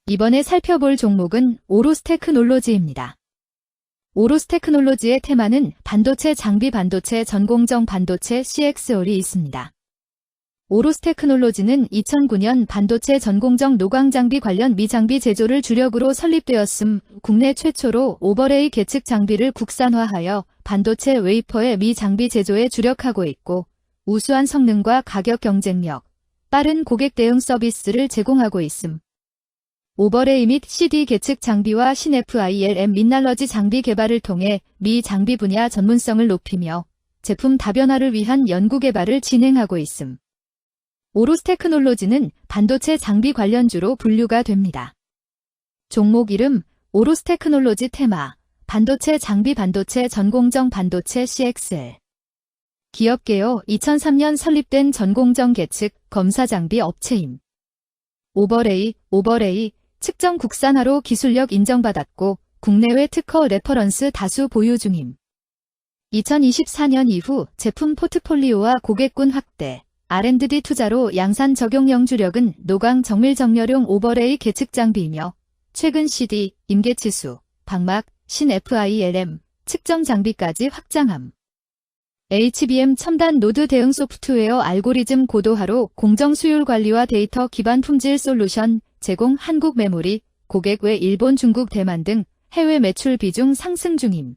이번에 살펴볼 종목은 오로스테크놀로지입니다. 오로스테크놀로지의 테마는 반도체 장비 반도체 전공정 반도체 CXOL이 있습니다. 오로스테크놀로지는 2009년 반도체 전공정 노광장비 관련 미장비 제조를 주력으로 설립되었음 국내 최초로 오버레이 계측 장비를 국산화하여 반도체 웨이퍼의 미장비 제조에 주력하고 있고 우수한 성능과 가격 경쟁력, 빠른 고객 대응 서비스를 제공하고 있음. 오버레이 및 CD 계측 장비와 신FILM 민날러지 장비 개발을 통해 미 장비 분야 전문성을 높이며 제품 다변화를 위한 연구 개발을 진행하고 있음. 오로스테크놀로지는 반도체 장비 관련주로 분류가 됩니다. 종목 이름 오로스테크놀로지 테마 반도체 장비 반도체 전공정 반도체 CXL 기업개요 2003년 설립된 전공정 계측 검사 장비 업체임. 오버레이 측정 국산화로 기술력 인정받았고 국내외 특허 레퍼런스 다수 보유 중임. 2024년 이후 제품 포트폴리오와 고객군 확대, R&D 투자로 양산 적용형 주력은 노광 정밀정렬용 오버레이 계측 장비이며 최근 CD, 임계치수, 방막, 신FILM, 측정 장비까지 확장함. HBM 첨단 노드 대응 소프트웨어 알고리즘 고도화로 공정 수율 관리와 데이터 기반 품질 솔루션 제공 한국 메모리, 고객 외 일본, 중국, 대만 등 해외 매출 비중 상승 중임.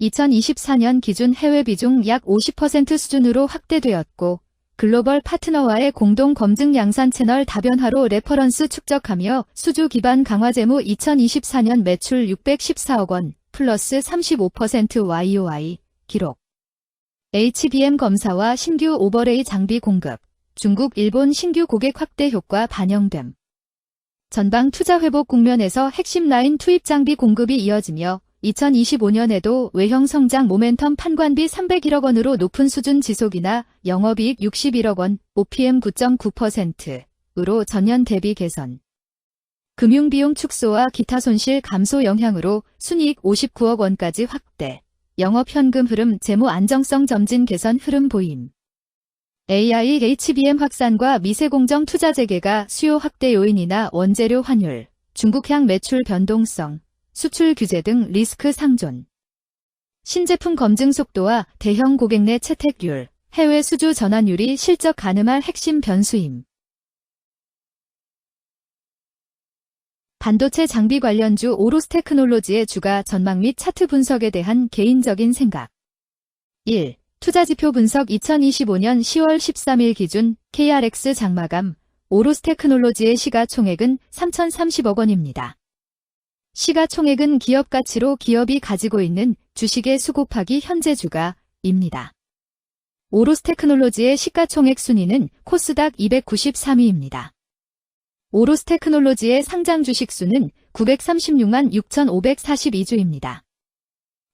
2024년 기준 해외 비중 약 50% 수준으로 확대되었고 글로벌 파트너와의 공동 검증 양산 채널 다변화로 레퍼런스 축적하며 수주 기반 강화 재무 2024년 매출 614억 원 플러스 35% YOY 기록. HBM 검사와 신규 오버레이 장비 공급, 중국, 일본 신규 고객 확대 효과 반영됨. 전방 투자 회복 국면에서 핵심 라인 투입 장비 공급이 이어지며 2025년에도 외형 성장 모멘텀 판관비 301억 원으로 높은 수준 지속이나 영업이익 61억 원, OPM 9.9%으로 전년 대비 개선. 금융비용 축소와 기타 손실 감소 영향으로 순이익 59억 원까지 확대. 영업현금 흐름 재무 안정성 점진 개선 흐름 보임. AI, HBM 확산과 미세공정 투자 재개가 수요 확대 요인이나 원재료 환율, 중국향 매출 변동성, 수출 규제 등 리스크 상존. 신제품 검증 속도와 대형 고객 내 채택률, 해외 수주 전환율이 실적 가늠할 핵심 변수임. 반도체 장비 관련주 오로스테크놀로지의 주가 전망 및 차트 분석에 대한 개인적인 생각. 1. 투자지표 분석 2025년 10월 13일 기준 KRX 장마감 오로스테크놀로지의 시가총액은 3,030억 원입니다. 시가총액은 기업가치로 기업이 가지고 있는 주식의 수 곱하기 현재 주가입니다. 오로스테크놀로지의 시가총액 순위는 코스닥 293위입니다. 오로스테크놀로지의 상장 주식 수는 936만 6,542주입니다.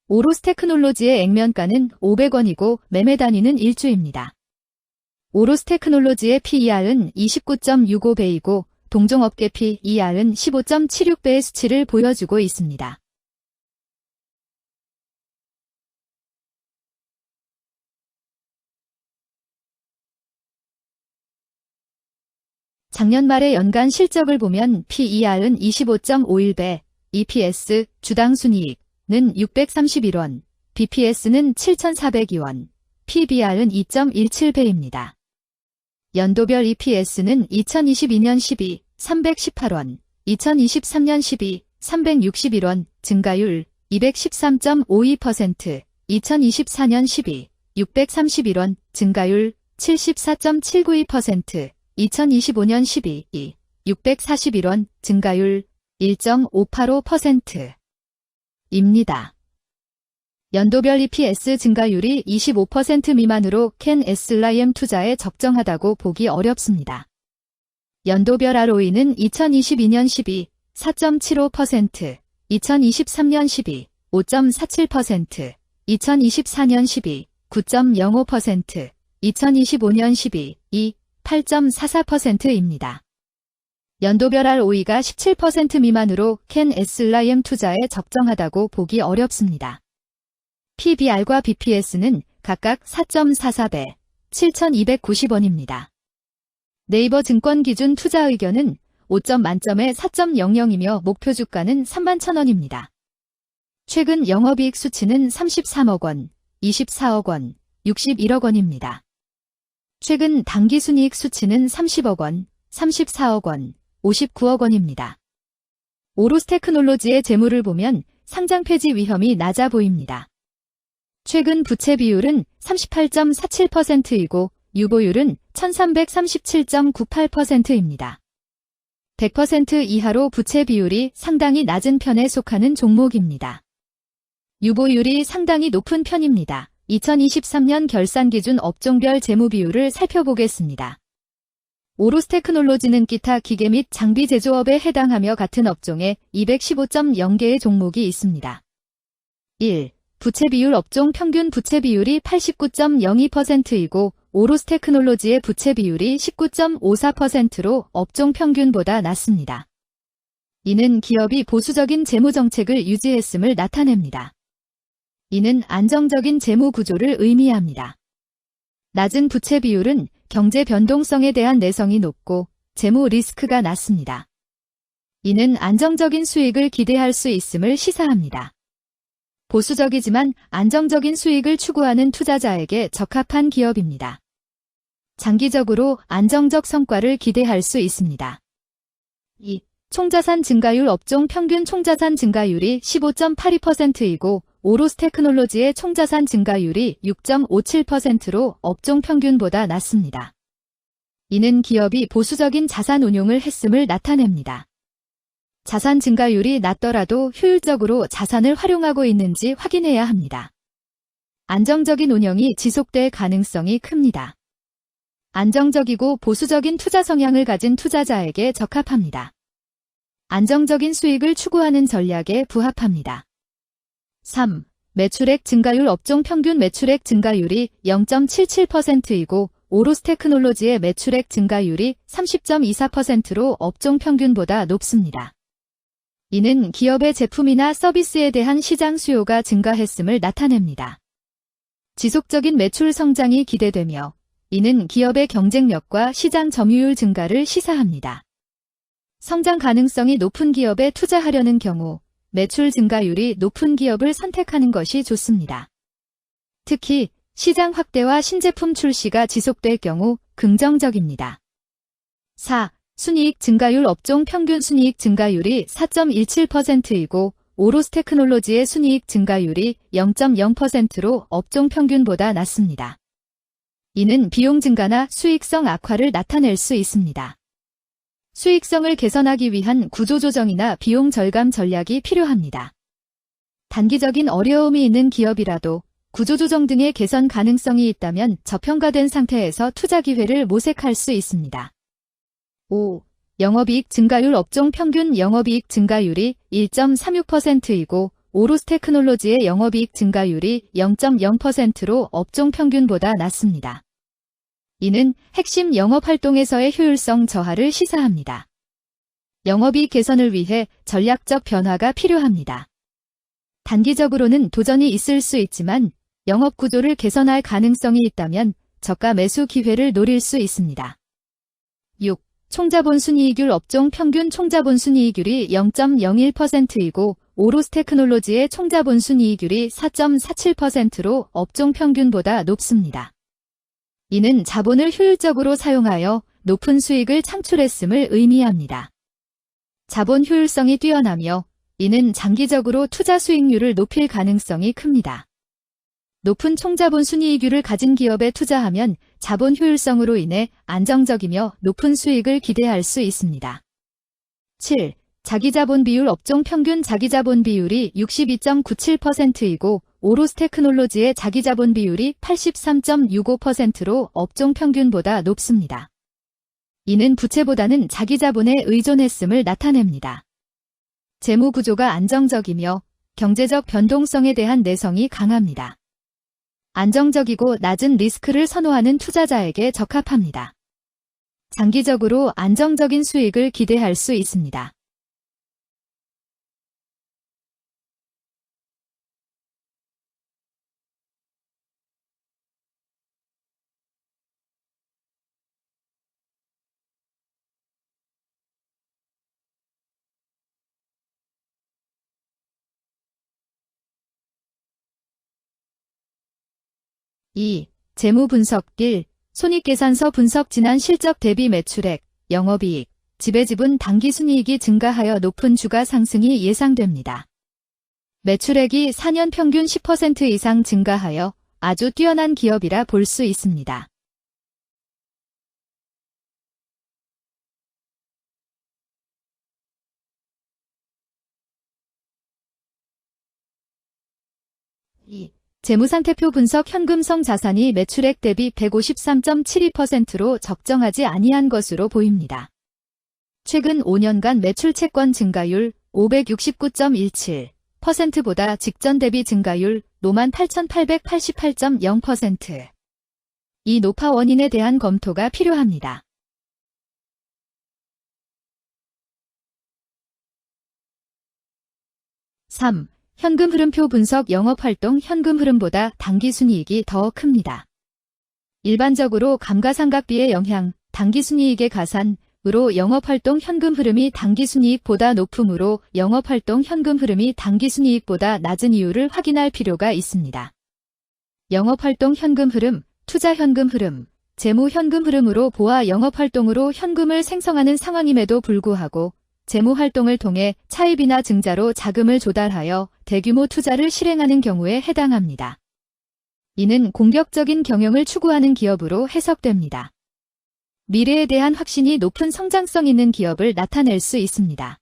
오로스테크놀로지의 액면가는 500원이고 매매 단위는 1주입니다. 오로스테크놀로지의 PER은 29.65배이고 동종업계 PER은 15.76배의 수치를 보여주고 있습니다. 작년 말의 연간 실적을 보면 PER은 25.51배, EPS, 주당 순이익은 631원, BPS는 7,402원, PBR은 2.17배입니다. 연도별 EPS는 2022년 12, 318원, 2023년 12, 361원, 증가율 213.52%, 2024년 12, 631원, 증가율 74.792%, 2025년 12, 641원, 증가율 1.585%입니다. 연도별 EPS 증가율이 25% 미만으로 캔 SLIM 투자에 적정하다고 보기 어렵습니다. 연도별 ROE는 2022년 12, 4.75%, 2023년 12, 5.47%, 2024년 12, 9.05%, 2025년 12, 8.44%입니다. 연도별 ROE가 17% 미만으로 캔 SLIM 투자에 적정하다고 보기 어렵습니다. PBR과 BPS는 각각 4.44배, 7,290원입니다. 네이버 증권 기준 투자 의견은 5점 만점에 4.00이며 목표 주가는 31,000원입니다. 최근 영업이익 수치는 33억 원, 24억 원, 61억 원입니다. 최근 당기순이익 수치는 30억 원, 34억 원, 59억 원입니다. 오로스테크놀로지의 재물을 보면 상장 폐지 위험이 낮아 보입니다. 최근 부채 비율은 38.47%이고 유보율은 1337.98%입니다. 100% 이하로 부채 비율이 상당히 낮은 편에 속하는 종목입니다. 유보율이 상당히 높은 편입니다. 2023년 결산 기준 업종별 재무 비율을 살펴보겠습니다. 오로스테크놀로지는 기타 기계 및 장비 제조업에 해당하며 같은 업종에 215.0개의 종목이 있습니다. 1. 부채 비율 업종 평균 부채 비율이 89.02%이고 오로스테크놀로지의 부채 비율이 19.54%로 업종 평균보다 낮습니다. 이는 기업이 보수적인 재무 정책을 유지했음을 나타냅니다. 이는 안정적인 재무 구조를 의미합니다. 낮은 부채 비율은 경제 변동성에 대한 내성이 높고 재무 리스크가 낮습니다. 이는 안정적인 수익을 기대할 수 있음을 시사합니다. 보수적이지만 안정적인 수익을 추구하는 투자자에게 적합한 기업입니다. 장기적으로 안정적 성과를 기대할 수 있습니다. 2. 총자산 증가율 업종 평균 총자산 증가율이 15.82%이고 오로스테크놀로지의 총자산 증가율이 6.57%로 업종 평균보다 낮습니다. 이는 기업이 보수적인 자산 운용을 했음을 나타냅니다. 자산 증가율이 낮더라도 효율적으로 자산을 활용하고 있는지 확인해야 합니다. 안정적인 운영이 지속될 가능성이 큽니다. 안정적이고 보수적인 투자 성향을 가진 투자자에게 적합합니다. 안정적인 수익을 추구하는 전략에 부합합니다. 3. 매출액 증가율 업종 평균 매출액 증가율이 0.77%이고 오로스테크놀로지의 매출액 증가율이 30.24%로 업종 평균보다 높습니다. 이는 기업의 제품이나 서비스에 대한 시장 수요가 증가했음을 나타냅니다. 지속적인 매출 성장이 기대되며 이는 기업의 경쟁력과 시장 점유율 증가를 시사합니다. 성장 가능성이 높은 기업에 투자하려는 경우 매출 증가율이 높은 기업을 선택하는 것이 좋습니다. 특히 시장 확대와 신제품 출시가 지속될 경우 긍정적입니다. 4. 순이익 증가율 업종 평균 순이익 증가율이 4.17%이고 오로스테크놀로지의 순이익 증가율이 0.0%로 업종 평균보다 낮습니다. 이는 비용 증가나 수익성 악화를 나타낼 수 있습니다. 수익성을 개선하기 위한 구조조정이나 비용 절감 전략이 필요합니다. 단기적인 어려움이 있는 기업이라도 구조조정 등의 개선 가능성이 있다면 저평가된 상태에서 투자 기회를 모색할 수 있습니다. 5. 영업이익 증가율 업종 평균 영업이익 증가율이 1.36%이고 오로스테크놀로지의 영업이익 증가율이 0.0%로 업종 평균보다 낮습니다. 이는 핵심 영업활동에서의 효율성 저하를 시사합니다. 영업이익 개선을 위해 전략적 변화가 필요합니다. 단기적으로는 도전이 있을 수 있지만 영업 구조를 개선할 가능성이 있다면 저가 매수 기회를 노릴 수 있습니다. 6. 총자본 순이익률 업종 평균 총자본 순이익률이 0.01%이고 오로스테크놀로지의 총자본 순이익률이 4.47%로 업종 평균보다 높습니다. 이는 자본을 효율적으로 사용하여 높은 수익을 창출했음을 의미합니다. 자본 효율성이 뛰어나며 이는 장기적으로 투자 수익률을 높일 가능성이 큽니다. 높은 총자본 순이익률을 가진 기업에 투자하면 자본 효율성으로 인해 안정적이며 높은 수익을 기대할 수 있습니다. 7. 자기자본 비율 업종 평균 자기자본 비율이 62.97%이고 오로스테크놀로지의 자기자본 비율이 83.65%로 업종 평균보다 높습니다. 이는 부채보다는 자기자본에 의존했음을 나타냅니다. 재무 구조가 안정적이며 경제적 변동성에 대한 내성이 강합니다. 안정적이고 낮은 리스크를 선호하는 투자자에게 적합합니다. 장기적으로 안정적인 수익을 기대할 수 있습니다. 2. 재무 분석 1. 손익계산서 분석 지난 실적 대비 매출액, 영업이익, 지배지분 당기순이익이 증가하여 높은 주가 상승이 예상됩니다. 매출액이 4년 평균 10% 이상 증가하여 아주 뛰어난 기업이라 볼 수 있습니다. 재무상태표 분석 현금성 자산이 매출액 대비 153.72%로 적정하지 아니한 것으로 보입니다. 최근 5년간 매출 채권 증가율 569.17%보다 직전 대비 증가율 58,888.0%. 이 노파 원인에 대한 검토가 필요합니다. (3) 현금 흐름표 분석 영업활동 현금 흐름보다 당기순이익이 더 큽니다. 일반적으로 감가상각비의 영향, 당기순이익의 가산으로 영업활동 현금 흐름이 당기순이익보다 높으므로 영업활동 현금 흐름이 당기순이익보다 낮은 이유를 확인할 필요가 있습니다. 영업활동 현금 흐름, 투자 현금 흐름, 재무 현금 흐름으로 보아 영업활동으로 현금을 생성하는 상황임에도 불구하고 재무활동을 통해 차입이나 증자로 자금을 조달하여 대규모 투자를 실행하는 경우에 해당합니다. 이는 공격적인 경영을 추구하는 기업으로 해석됩니다. 미래에 대한 확신이 높은 성장성 있는 기업을 나타낼 수 있습니다.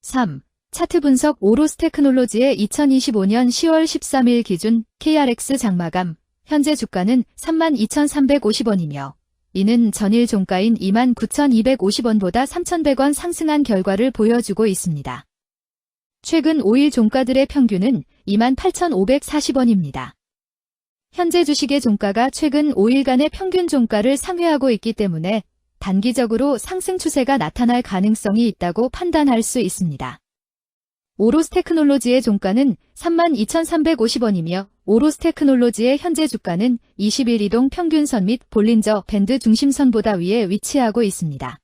(3) 차트 분석 오로스 테크놀로지의 2025년 10월 13일 기준 KRX 장마감, 현재 주가는 32,350원이며 이는 전일 종가인 29,250원보다 3,100원 상승한 결과를 보여주고 있습니다. 최근 5일 종가들의 평균은 28,540원입니다. 현재 주식의 종가가 최근 5일간의 평균 종가를 상회하고 있기 때문에 단기적으로 상승 추세가 나타날 가능성이 있다고 판단할 수 있습니다. 오로스 테크놀로지의 종가는 32,350원이며 오로스 테크놀로지의 현재 주가는 20일 이동 평균선 및 볼린저 밴드 중심선보다 위에 위치하고 있습니다.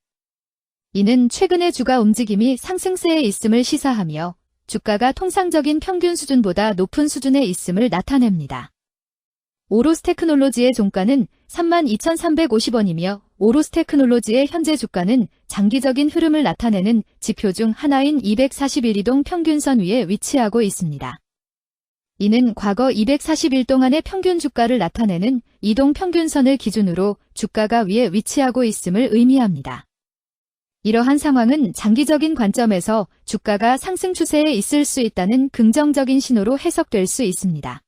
이는 최근의 주가 움직임이 상승세에 있음을 시사하며 주가가 통상적인 평균 수준보다 높은 수준에 있음을 나타냅니다. 오로스 테크놀로지의 종가는 32,350원이며 오로스 테크놀로지의 현재 주가는 장기적인 흐름을 나타내는 지표 중 하나인 241 이동 평균선 위에 위치하고 있습니다. 이는 과거 240일 동안의 평균 주가를 나타내는 이동 평균선을 기준으로 주가가 위에 위치하고 있음을 의미합니다. 이러한 상황은 장기적인 관점에서 주가가 상승 추세에 있을 수 있다는 긍정적인 신호로 해석될 수 있습니다.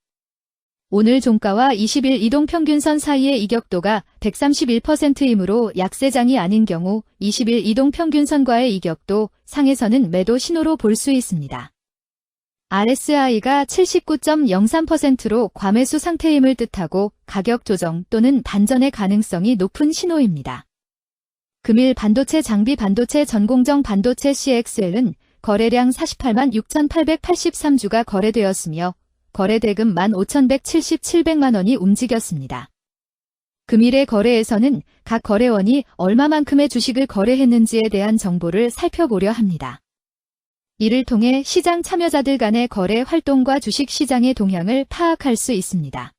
오늘 종가와 20일 이동평균선 사이의 이격도가 131%이므로 약세장이 아닌 경우 20일 이동평균선과의 이격도 상에서는 매도 신호로 볼 수 있습니다. RSI가 79.03%로 과매수 상태임을 뜻하고 가격 조정 또는 반전의 가능성이 높은 신호입니다. 금일 반도체 장비 반도체 전공정 반도체 CXL은 거래량 48만 6,883주가 거래되었으며 거래대금 15,177백만 원이 움직였습니다. 금일의 거래에서는 각 거래원이 얼마만큼의 주식을 거래했는지에 대한 정보를 살펴보려 합니다. 이를 통해 시장 참여자들 간의 거래 활동과 주식 시장의 동향을 파악할 수 있습니다.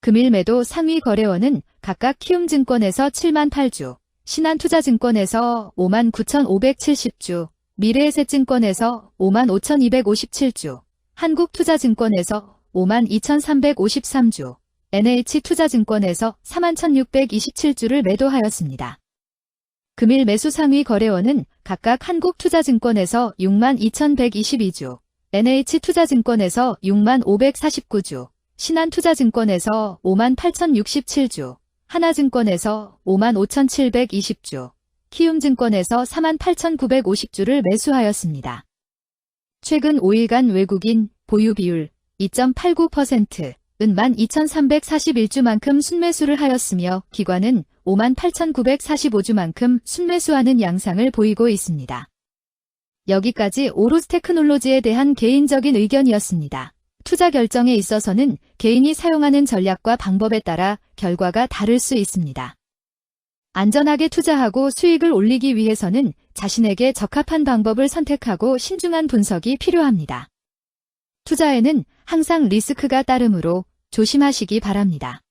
금일 매도 상위 거래원은 각각 키움증권에서 7만 8주, 신한투자증권에서 5만 9,570주, 미래에셋증권에서 5만 5,257주, 한국투자증권에서 5만 2,353주, NH투자증권에서 4만 1,627주를 매도하였습니다. 금일 매수 상위 거래원은 각각 한국투자증권에서 6만 2,122주, NH투자증권에서 6만 549주, 신한투자증권에서 5만 8,067주, 하나증권에서 5만 5,720주, 키움증권에서 4만 8,950주를 매수하였습니다. 최근 5일간 외국인 보유 비율 2.89%은 12,341주만큼 순매수를 하였으며 기관은 58,945주만큼 순매수하는 양상을 보이고 있습니다. 여기까지 오로스 테크놀로지에 대한 개인적인 의견이었습니다. 투자 결정에 있어서는 개인이 사용하는 전략과 방법에 따라 결과가 다를 수 있습니다. 안전하게 투자하고 수익을 올리기 위해서는 자신에게 적합한 방법을 선택하고 신중한 분석이 필요합니다. 투자에는 항상 리스크가 따르므로 조심하시기 바랍니다.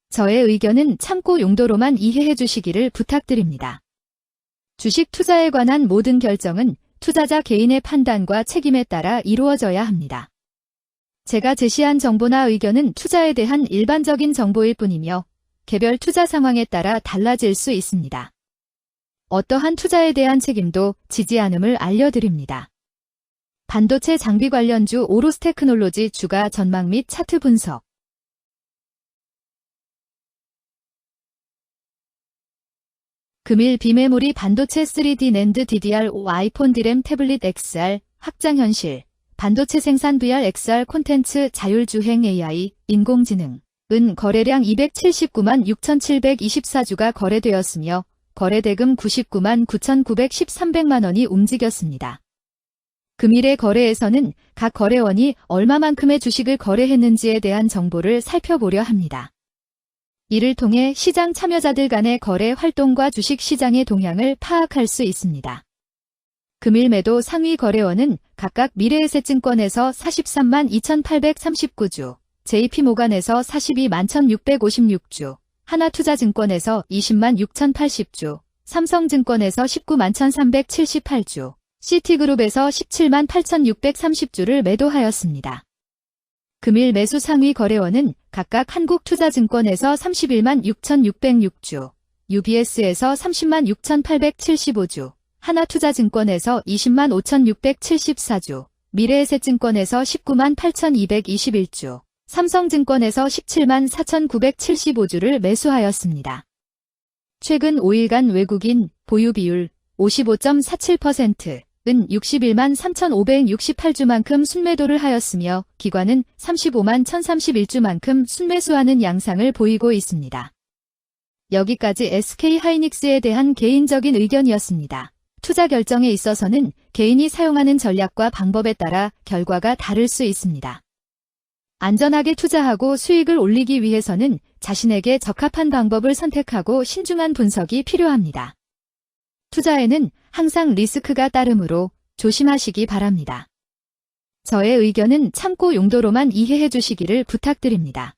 저의 의견은 참고 용도로만 이해해 주시기를 부탁드립니다. 주식 투자에 관한 모든 결정은 투자자 개인의 판단과 책임에 따라 이루어져야 합니다. 제가 제시한 정보나 의견은 투자에 대한 일반적인 정보일 뿐이며 개별 투자 상황에 따라 달라질 수 있습니다. 어떠한 투자에 대한 책임도 지지 않음을 알려드립니다. 반도체 장비 관련주 오로스테크놀로지 주가 전망 및 차트 분석. 금일 비메모리 반도체 3D 낸드 DDR5 아이폰 D램 태블릿 XR 확장 현실 반도체 생산 VR XR 콘텐츠 자율주행 AI 인공지능 은 거래량 279만 6,724주가 거래되었으며 거래대금 99만 9,913백만 원이 움직였습니다. 금일의 거래에서는 각 거래원이 얼마만큼의 주식을 거래했는지에 대한 정보를 살펴보려 합니다. 이를 통해 시장 참여자들 간의 거래 활동과 주식 시장의 동향을 파악할 수 있습니다. 금일 매도 상위 거래원은 각각 미래에셋증권에서 43만 2,839주, JP모간에서 42만 1,656주, 하나투자증권에서 20만 6,080주, 삼성증권에서 19만 1,378주, 시티그룹에서 17만 8,630주를 매도하였습니다. 금일 매수 상위 거래원은 각각 한국투자증권에서 31만 6,606주, UBS에서 30만 6,875주, 하나투자증권에서 20만 5,674주, 미래에셋증권에서 19만 8,221주, 삼성증권에서 17만 4,975주를 매수하였습니다. 최근 5일간 외국인 보유 비율 55.47%은 61만 3,568주만큼 순매도를 하였으며 기관은 35만 1,031주만큼 순매수하는 양상을 보이고 있습니다. 여기까지 SK하이닉스에 대한 개인적인 의견이었습니다. 투자 결정에 있어서는 개인이 사용하는 전략과 방법에 따라 결과가 다를 수 있습니다. 안전하게 투자하고 수익을 올리기 위해서는 자신에게 적합한 방법을 선택하고 신중한 분석이 필요합니다. 투자에는 항상 리스크가 따르므로 조심하시기 바랍니다. 저의 의견은 참고 용도로만 이해해 주시기를 부탁드립니다.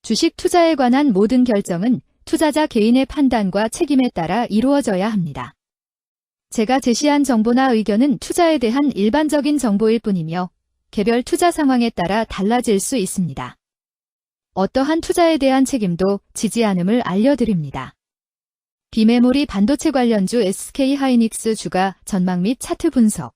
주식 투자에 관한 모든 결정은 투자자 개인의 판단과 책임에 따라 이루어져야 합니다. 제가 제시한 정보나 의견은 투자에 대한 일반적인 정보일 뿐이며 개별 투자 상황에 따라 달라질 수 있습니다. 어떠한 투자에 대한 책임도 지지 않음을 알려드립니다. 비메모리 반도체 관련주 SK하이닉스 주가 전망 및 차트 분석.